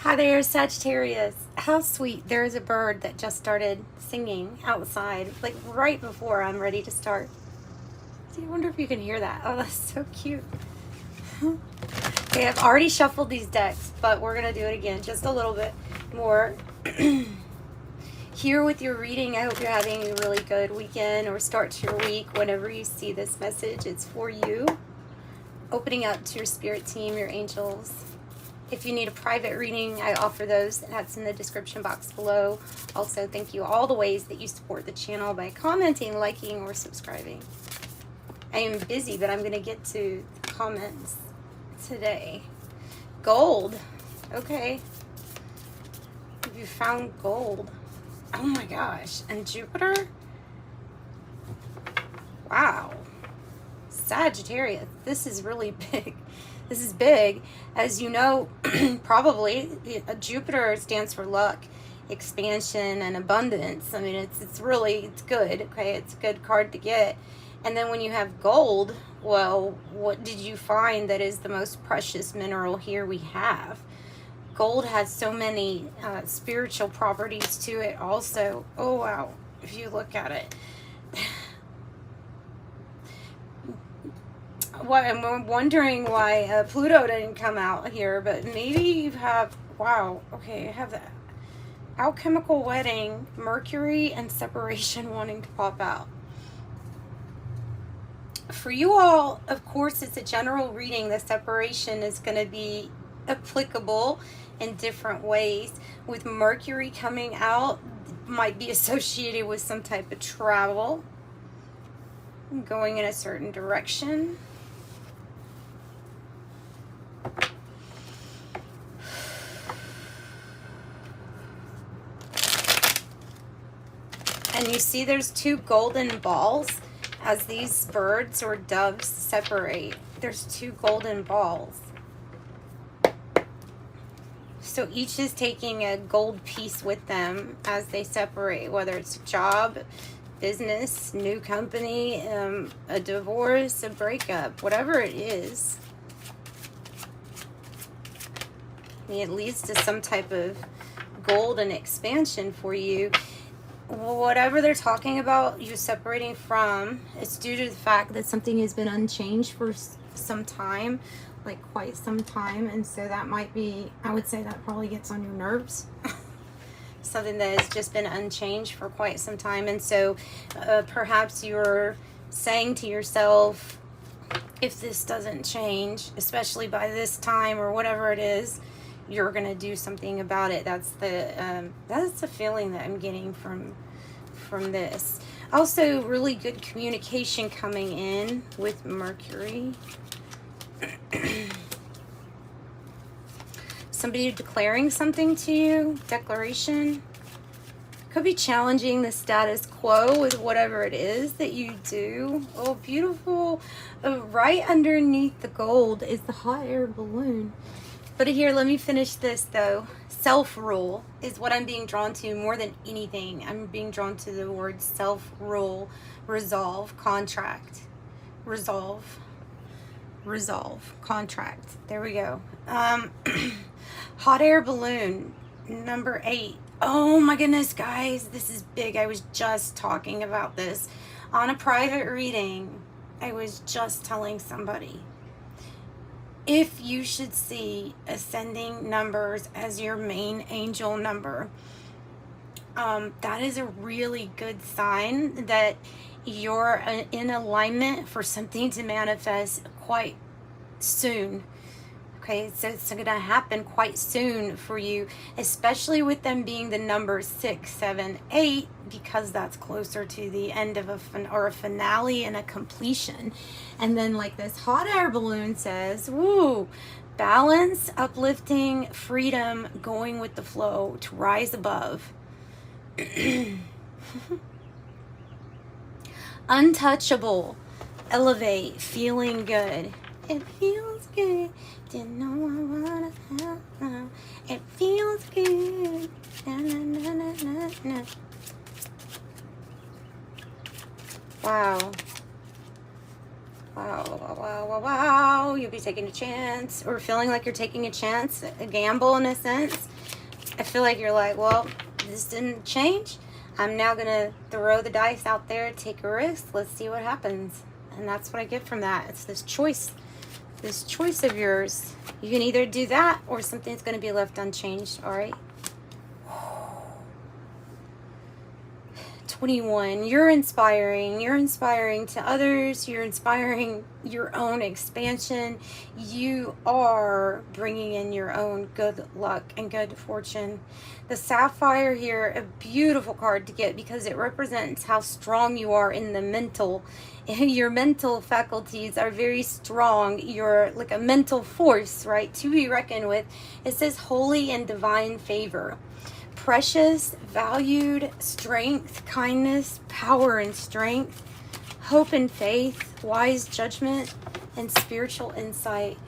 Hi there, Sagittarius. How sweet. There is a bird that just started singing outside, like right before I'm ready to start. I wonder if you can hear that. Oh, that's so cute. Okay, I've already shuffled these decks, but we're going to do it again just a little bit more. Here with your reading, I hope you're having a really good weekend or start to your week. Whenever you see this message, it's for you. Opening up to your spirit team, your angels. If you need a private reading, I offer those. That's in the description box below. Also, thank you all the ways that you support the channel by commenting, liking, or subscribing. I am busy, but I'm going to get to the comments today. Gold. Okay. You found gold. Oh my gosh. And Jupiter? Wow. Sagittarius. This is really big. This is big. As you know, probably, Jupiter stands for luck, expansion, and abundance. I mean, it's good, okay? It's a good card to get. And then when you have gold, well, what did you find that is the most precious mineral here we have? Gold has so many spiritual properties to it also. Oh, wow. If you look at it. I'm wondering why Pluto didn't come out here, but maybe you have, wow, okay, I have the alchemical wedding, Mercury, and separation wanting to pop out. For you all, of course, it's a general reading. The separation is going to be applicable in different ways. With Mercury coming out, might be associated with some type of travel, going in a certain direction. And you see there's two golden balls as these birds or doves separate. There's two golden balls. So each is taking a gold piece with them as they separate, whether it's a job, business, new company, a divorce, a breakup, whatever it is. I mean, it leads to some type of golden expansion for you. Whatever they're talking about you separating from, it's due to the fact that something has been unchanged for some time, like quite some time, and so that might be, I would say that probably gets on your nerves. Something that has just been unchanged for quite some time, and so perhaps you're saying to yourself, if this doesn't change, especially by this time or whatever it is, you're gonna do something about it. That's the feeling that I'm getting from this. Also, really good communication coming in with Mercury. Somebody declaring something to you, declaration. Could be challenging the status quo with whatever it is that you do. Oh, beautiful. Right underneath the gold is the hot air balloon. But here, let me finish this though. Self-rule is what I'm being drawn to more than anything. I'm being drawn to the word self-rule, resolve, contract, resolve, contract. There we go. Hot air balloon, number 8. Oh my goodness, guys, this is big. I was just talking about this on a private reading. I was just telling somebody. If you should see ascending numbers as your main angel number, that is a really good sign that you're in alignment for something to manifest quite soon. Okay, so it's going to happen quite soon for you, especially with them being the numbers 6, 7, 8, because that's closer to the end of a finale and a completion. And then like this hot air balloon says, woo, balance, uplifting, freedom, going with the flow, to rise above. Untouchable, elevate, feeling good. It feels good. Didn't know I wanna have. It feels good. Na, na, na, na, na, na. Wow. Wow, wow, wow, wow, wow. You'll be taking a chance, or feeling like you're taking a chance, a gamble in a sense. I feel like you're like, well, this didn't change. I'm now going to throw the dice out there, take a risk. Let's see what happens. And that's what I get from that. It's this choice of yours. You can either do that or something's going to be left unchanged. All right. 21. You're inspiring to others. You're inspiring your own expansion. You are bringing in your own good luck and good fortune. The Sapphire here, a beautiful card to get because it represents how strong you are in the mental. Your mental faculties are very strong. You're like a mental force, right, to be reckoned with. It says holy and divine favor. Precious, valued, strength, kindness, power and strength, hope and faith, wise judgment, and spiritual insight.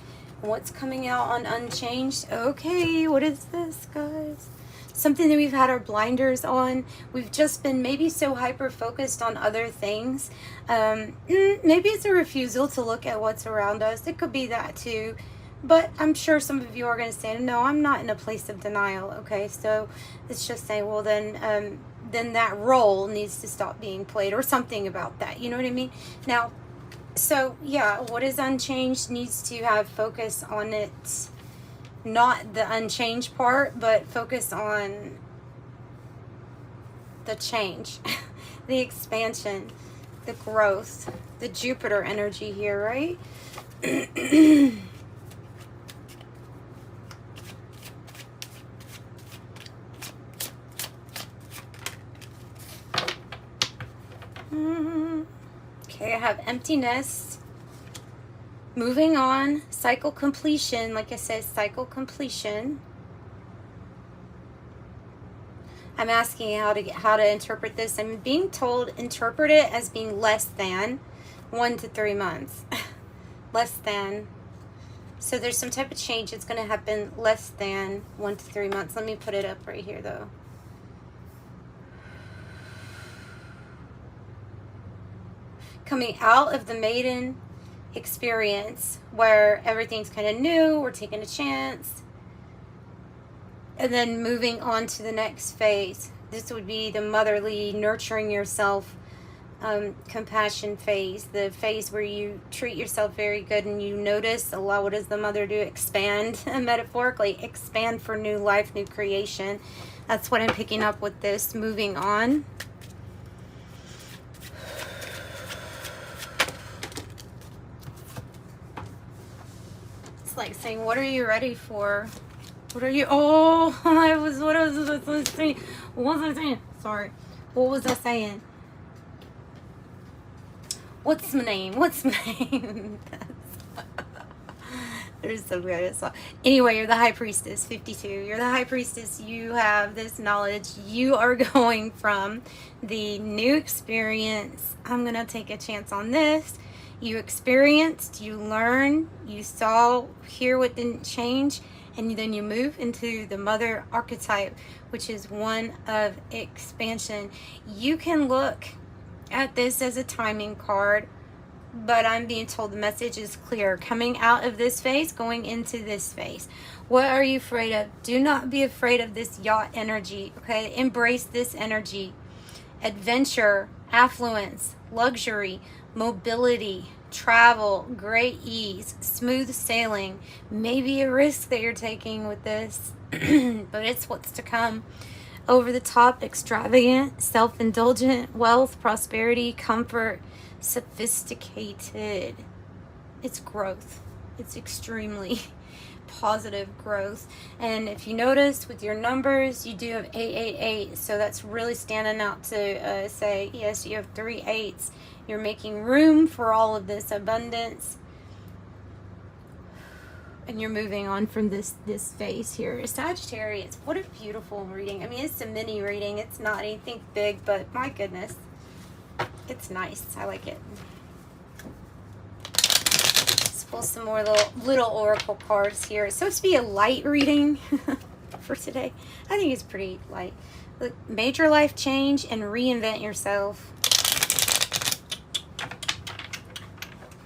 What's coming out on Unchanged? Okay, what is this, guys? Something that we've had our blinders on. We've just been maybe so hyper-focused on other things. Maybe it's a refusal to look at what's around us. It could be that too. But I'm sure some of you are going to say, no, I'm not in a place of denial. Okay, so it's just saying, well, then that role needs to stop being played, or something about that. You know what I mean? Now, so yeah, what is unchanged needs to have focus on it, not the unchanged part, but focus on the change, the expansion, the growth, the Jupiter energy here, right? Okay, I have emptiness, moving on, cycle completion. Like I said, cycle completion. I'm asking how to interpret this. I'm being told interpret it as being less than 1 to 3 months. Less than. So there's some type of change that's going to happen less than 1 to 3 months. Let me put it up right here though. Coming out of the maiden experience where everything's kind of new, we're taking a chance, and then moving on to the next phase. This would be the motherly, nurturing yourself, compassion phase, the phase where you treat yourself very good and you notice, allow what does the mother do? Expand, metaphorically, expand for new life, new creation. That's what I'm picking up with this. Moving on. Like saying, what are you ready for? What are you, oh, what was I saying? Sorry, what was I saying? What's my name? There's so good. Anyway, you're the High Priestess, 52. You're the High Priestess. You have this knowledge. You are going from the new experience. I'm gonna take a chance on this. You experienced, you learned, you saw, hear what didn't change, and then you move into the mother archetype, which is one of expansion. You can look at this as a timing card, but I'm being told the message is clear. Coming out of this phase, going into this phase. What are you afraid of? Do not be afraid of this yacht energy, okay? Embrace this energy. Adventure, affluence, luxury, mobility, travel, great ease, smooth sailing, maybe a risk that you're taking with this, but it's what's to come. Over the top, extravagant, self-indulgent, wealth, prosperity, comfort, sophisticated. It's growth. It's extremely positive growth. And if you notice with your numbers, you do have 888, so that's really standing out to say, yes, you have 3 8s. You're making room for all of this abundance, and you're moving on from this phase here. Sagittarius, what a beautiful reading. I mean, it's a mini reading. It's not anything big, but my goodness, it's nice. I like it. Let's pull some more little oracle cards here. It's supposed to be a light reading for today. I think it's pretty light. Look, major life change and reinvent yourself.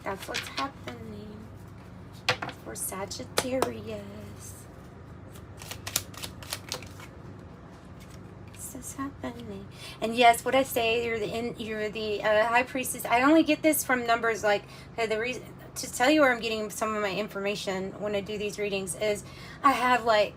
That's what's happening. for Sagittarius. This is happening. And yes, what I say, you're the high priestess. I only get this from numbers like the reason to tell you where I'm getting some of my information when I do these readings is I have like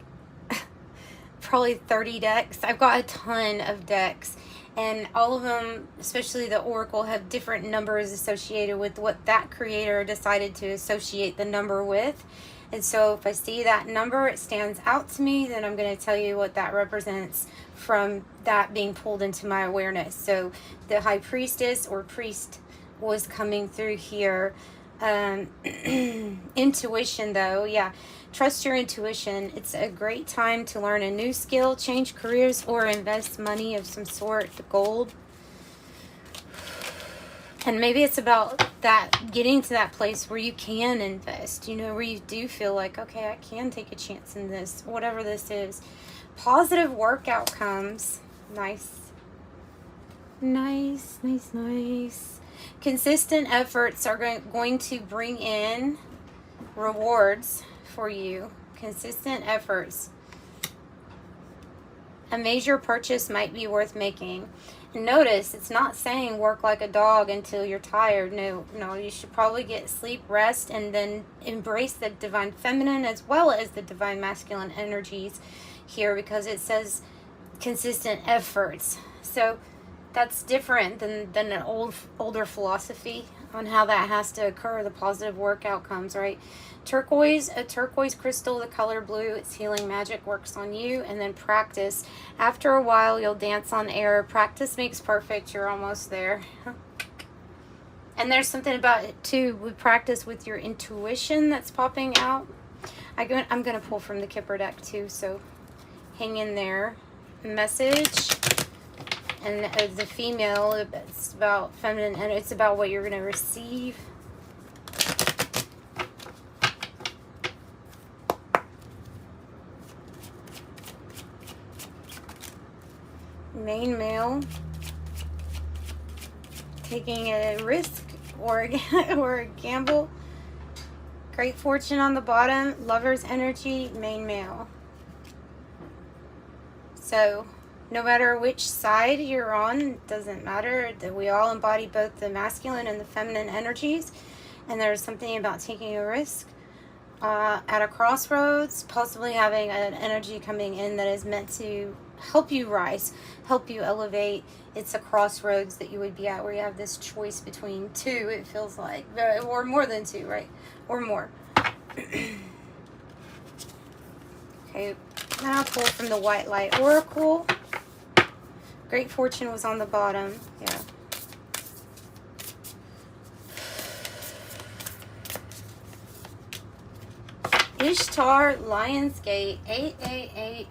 probably 30 decks. I've got a ton of decks, and all of them, especially the Oracle, have different numbers associated with what that creator decided to associate the number with. And so if I see that number, it stands out to me, then I'm going to tell you what that represents from that being pulled into my awareness. So the high priestess or priest was coming through here. Intuition though, yeah. Trust your intuition. It's a great time to learn a new skill, change careers, or invest money of some sort, the gold. And maybe it's about that, getting to that place where you can invest, you know, where you do feel like, okay, I can take a chance in this, whatever this is. Positive work outcomes. Nice. Nice, nice, nice. Consistent efforts are going to bring in rewards for you. Consistent efforts. A major purchase might be worth making. And notice, it's not saying work like a dog until you're tired. No, you should probably get sleep, rest, and then embrace the divine feminine as well as the divine masculine energies here, because it says consistent efforts. So that's different than an older philosophy on how that has to occur, the positive work outcomes, right? Turquoise, a turquoise crystal, the color blue, its healing magic works on you. And then practice. After a while, you'll dance on air. Practice makes perfect. You're almost there. And there's something about it, too, with practice with your intuition that's popping out. I'm going to pull from the Kipper Deck, too, so hang in there. Message. And the female, it's about feminine, and it's about what you're going to receive. Main male, taking a risk or a gamble. Great fortune on the bottom. Lover's energy, main male. So no matter which side you're on, it doesn't matter. That we all embody both the masculine and the feminine energies, and there's something about taking a risk at a crossroads, possibly having an energy coming in that is meant to help you rise, help you elevate. It's a crossroads that you would be at where you have this choice between two, it feels like, or more than two, right? Or more. Okay, now I'll pull from the White Light Oracle. Great fortune was on the bottom. Yeah. Ishtar, Lion's Gate, 888.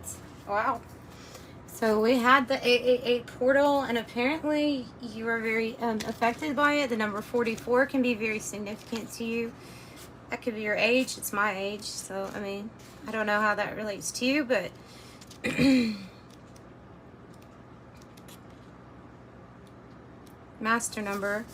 Wow. So we had the 888 portal, and apparently you are very affected by it. The number 44 can be very significant to you. That could be your age. It's my age. So, I mean, I don't know how that relates to you, but... Master number.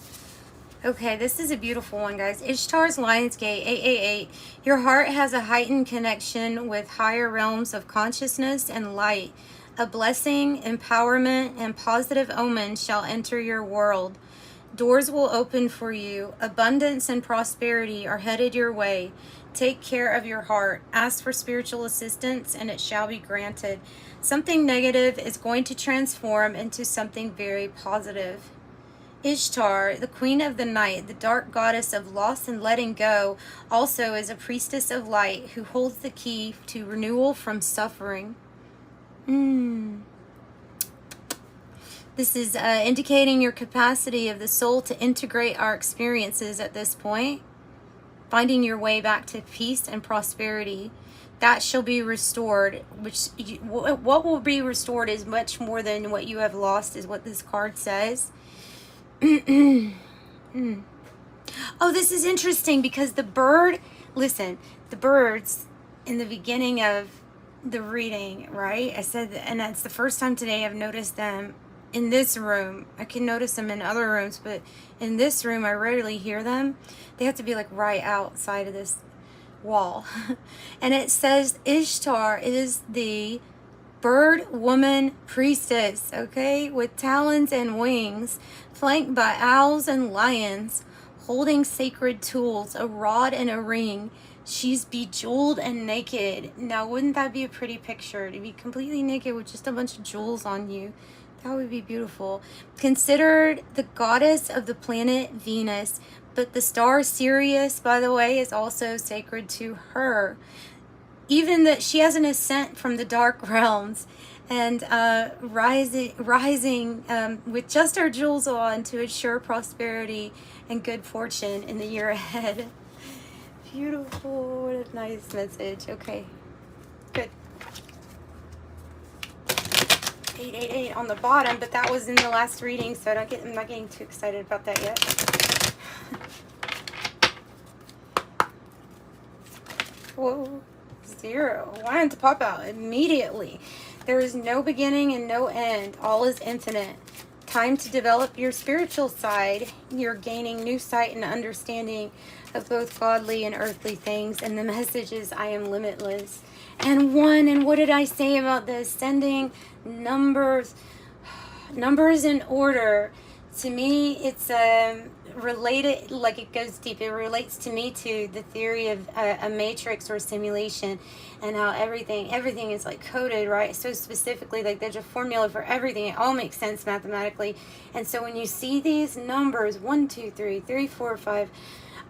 Okay, this is a beautiful one, guys. Ishtar's Lion's Gate, 888. Your heart has a heightened connection with higher realms of consciousness and light. A blessing, empowerment, and positive omen shall enter your world. Doors will open for you. Abundance and prosperity are headed your way. Take care of your heart. Ask for spiritual assistance, and it shall be granted. Something negative is going to transform into something very positive. Ishtar, the queen of the night, the dark goddess of loss and letting go, also is a priestess of light who holds the key to renewal from suffering. This is indicating your capacity of the soul to integrate our experiences at this point, finding your way back to peace and prosperity. That shall be restored, what will be restored is much more than what you have lost, is what this card says. Oh, this is interesting because the bird, listen, the birds in the beginning of the reading, right? I said, and that's the first time today I've noticed them in this room. I can notice them in other rooms, but in this room I rarely hear them. They have to be like right outside of this wall. And it says Ishtar is the bird woman priestess, okay, with talons and wings, flanked by owls and lions, holding sacred tools, a rod and a ring. She's bejeweled and naked. Now, wouldn't that be a pretty picture, to be completely naked with just a bunch of jewels on you? That would be beautiful. Considered the goddess of the planet Venus, but the star Sirius, by the way, is also sacred to her. Even that she has an ascent from the dark realms, and rising with just her jewels on to ensure prosperity and good fortune in the year ahead. Beautiful. What a nice message. Okay, good. 888 on the bottom, but that was in the last reading, so I'm not getting too excited about that yet. Whoa. 0. Why didn't it pop out immediately? There is no beginning and no end. All is infinite. Time to develop your spiritual side. You're gaining new sight and understanding of both godly and earthly things. And the message is, I am limitless. And 1, and what did I say about this? Sending numbers in order. To me, it's related, like it goes deep. It relates to me to the theory of a matrix or simulation, and how everything is like coded, right? So specifically, like there's a formula for everything. It all makes sense mathematically. And so when you see these numbers, 1, 2, 3, 3, 4, 5,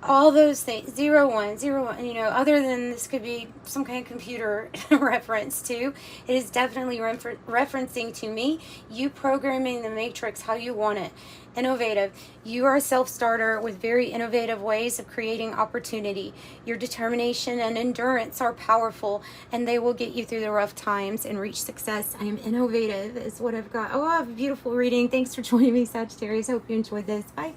all those things, 0, 1, 0, 1, you know, other than this could be some kind of computer reference to, it is definitely referencing to me, you programming the matrix how you want it. Innovative. You are a self-starter with very innovative ways of creating opportunity. Your determination and endurance are powerful, and they will get you through the rough times and reach success. I am innovative is what I've got. Oh, I have a beautiful reading. Thanks for joining me, Sagittarius. Hope you enjoyed this. Bye.